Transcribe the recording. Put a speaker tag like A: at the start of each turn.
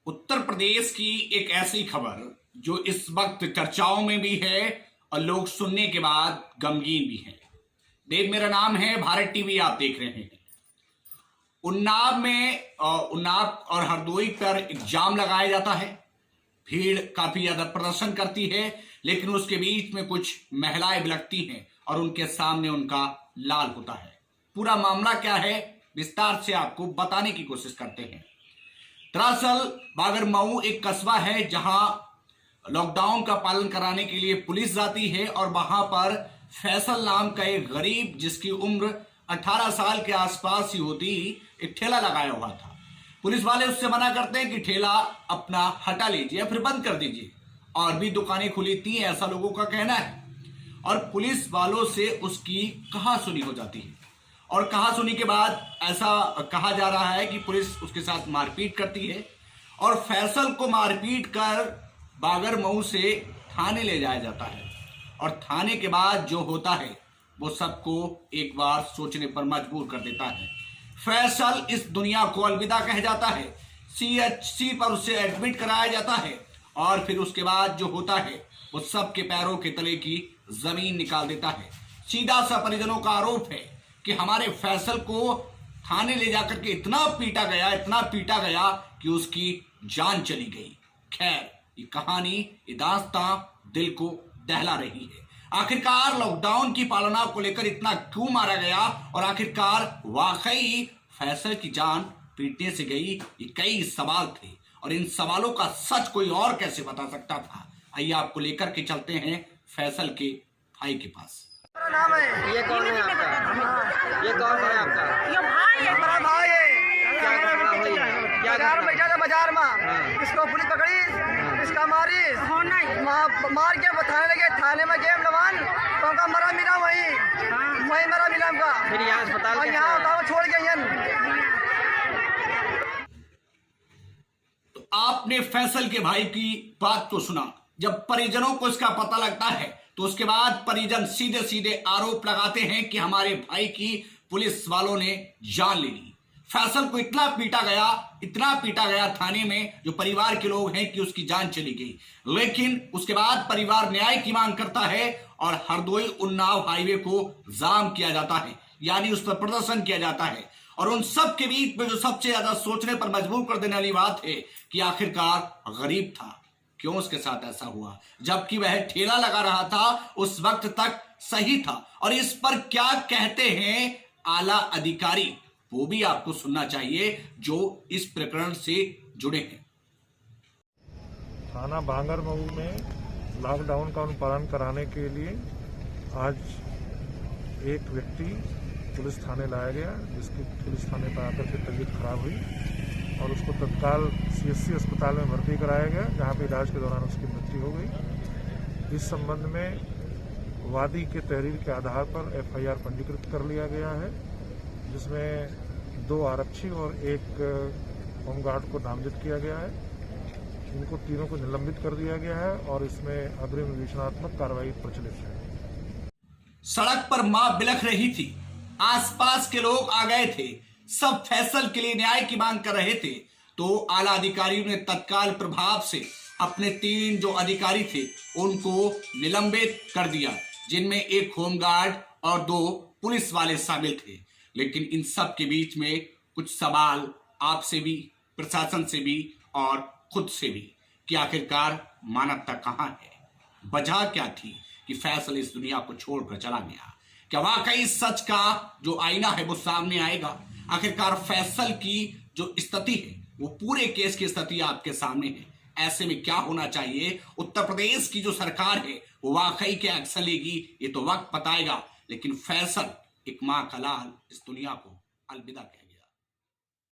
A: उत्तर प्रदेश की एक ऐसी खबर जो इस वक्त चर्चाओं में भी है और लोग सुनने के बाद गमगीन भी हैं। देव, मेरा नाम है, भारत टीवी आप देख रहे हैं। उन्नाव और हरदोई पर एग्जाम लगाया जाता है। भीड़ काफी ज्यादा प्रदर्शन करती है, लेकिन उसके बीच में कुछ महिलाएं बिलखती हैं और उनके सामने उनका लाल होता है। पूरा मामला क्या है, विस्तार से आपको बताने की कोशिश करते हैं। दरअसल बागरमऊ एक कस्बा है जहां लॉकडाउन का पालन कराने के लिए पुलिस जाती है और वहां पर फैसल नाम का एक गरीब, जिसकी उम्र 18 साल के आसपास ही होती, एक ठेला लगाया हुआ था। पुलिस वाले उससे मना करते हैं कि ठेला अपना हटा लीजिए या फिर बंद कर दीजिए। और भी दुकानें खुली थी, ऐसा लोगों का कहना है। और पुलिस वालों से उसकी कहासुनी हो जाती है और कहासुनी के बाद ऐसा कहा जा रहा है कि पुलिस उसके साथ मारपीट करती है और फैसल को मारपीट कर बागरमऊ से थाने ले जाया जाता है। और थाने के बाद जो होता है वो सबको एक बार सोचने पर मजबूर कर देता है। फैसल इस दुनिया को अलविदा कह जाता है। CHC पर उसे एडमिट कराया जाता है और फिर उसके बाद जो होता है वो सबके पैरों के तले की जमीन निकाल देता है। सीधा सा परिजनों का आरोप है कि हमारे फैसल को थाने ले जाकर के इतना पीटा गया कि उसकी जान चली गई। खैर, ये कहानी, ये दास्तां दिल को दहला रही है। आखिरकार लॉकडाउन की पालना को लेकर इतना क्यों मारा गया और आखिरकार वाकई फैसल की जान पीटने से गई, ये कई सवाल थे और इन सवालों का सच कोई और कैसे बता सकता था। आइए आपको लेकर के चलते हैं फैसल के भाई के पास।
B: नाम है
C: ये कौन है आपका? ये कौन है आपका?
B: ये भाई है, मेरा भाई है।
C: क्या घटना हुई? क्या
B: बाजार में
C: घटना?
B: गया बाजार में,
C: हाँ।
B: इसको पुलिस पकड़ी, इसका मारी,
D: होना ही
B: मार के थाने लगे। थाने में गए नवान, तो उनका मरा मिला वहीं मरा मिला उनका।
C: फिर यहाँ अस्पताल
B: और
C: कैसे
B: यहाँ
C: आए?
B: गाँव छोड़ गए।
A: तो आपने फैसल के भाई की बात को सुना। जब परिजनों को इसका पता लगता है तो उसके बाद परिजन सीधे सीधे आरोप लगाते हैं कि हमारे भाई की पुलिस वालों ने जान ले ली। फैसल को इतना पीटा गया थाने में, जो परिवार के लोग हैं, कि उसकी जान चली गई। लेकिन उसके बाद परिवार न्याय की मांग करता है और हरदोई उन्नाव हाईवे को जाम किया जाता है, यानी उस पर प्रदर्शन किया जाता है। और उन सब के बीच में जो सबसे ज्यादा सोचने पर मजबूर कर देने वाली बात है कि आखिरकार गरीब था, क्यों उसके साथ ऐसा हुआ, जबकि वह ठेला लगा रहा था, उस वक्त तक सही था। और इस पर क्या कहते हैं आला अधिकारी, वो भी आपको सुनना चाहिए, जो इस प्रकरण से जुड़े हैं।
E: थाना बागरमऊ में लॉकडाउन का अनुपालन कराने के लिए आज एक व्यक्ति पुलिस थाने लाया गया, जिसकी पुलिस थाने पर आकर के तबीयत खराब हुई और उसको तत्काल CHC अस्पताल में भर्ती कराया गया, जहां पे इलाज के दौरान उसकी मृत्यु हो गई। इस संबंध में वादी के तहरीर के आधार पर FIR पंजीकृत कर लिया गया है, जिसमें 2 आरक्षी और 1 होमगार्ड को नामजद किया गया है। इनको तीनों को निलंबित कर दिया गया है और इसमें अग्रिम विवेचनात्मक कार्रवाई प्रचलित है।
A: सड़क पर मां बिलख रही थी, आसपास के लोग आ गए थे, सब फैसल के लिए न्याय की मांग कर रहे थे। तो आला अधिकारियों ने तत्काल प्रभाव से अपने 3 जो अधिकारी थे उनको निलंबित कर दिया, जिनमें 1 होमगार्ड और 2 पुलिस वाले शामिल थे। लेकिन इन सब के बीच में कुछ सवाल आपसे भी, प्रशासन से भी और खुद से भी, कि आखिरकार मानवता कहां है, वजह क्या थी कि फैसल इस दुनिया को छोड़कर चला गया। क्या वाकई सच का जो आईना है वो सामने आएगा? आखिरकार फैसल की जो स्थिति है वो पूरे केस की स्थिति आपके सामने है। ऐसे में क्या होना चाहिए? उत्तर प्रदेश की जो सरकार है वो वाकई क्या एक्शन लेगी, ये तो वक्त बताएगा। लेकिन फैसल एक मां का लाल इस दुनिया को अलविदा कह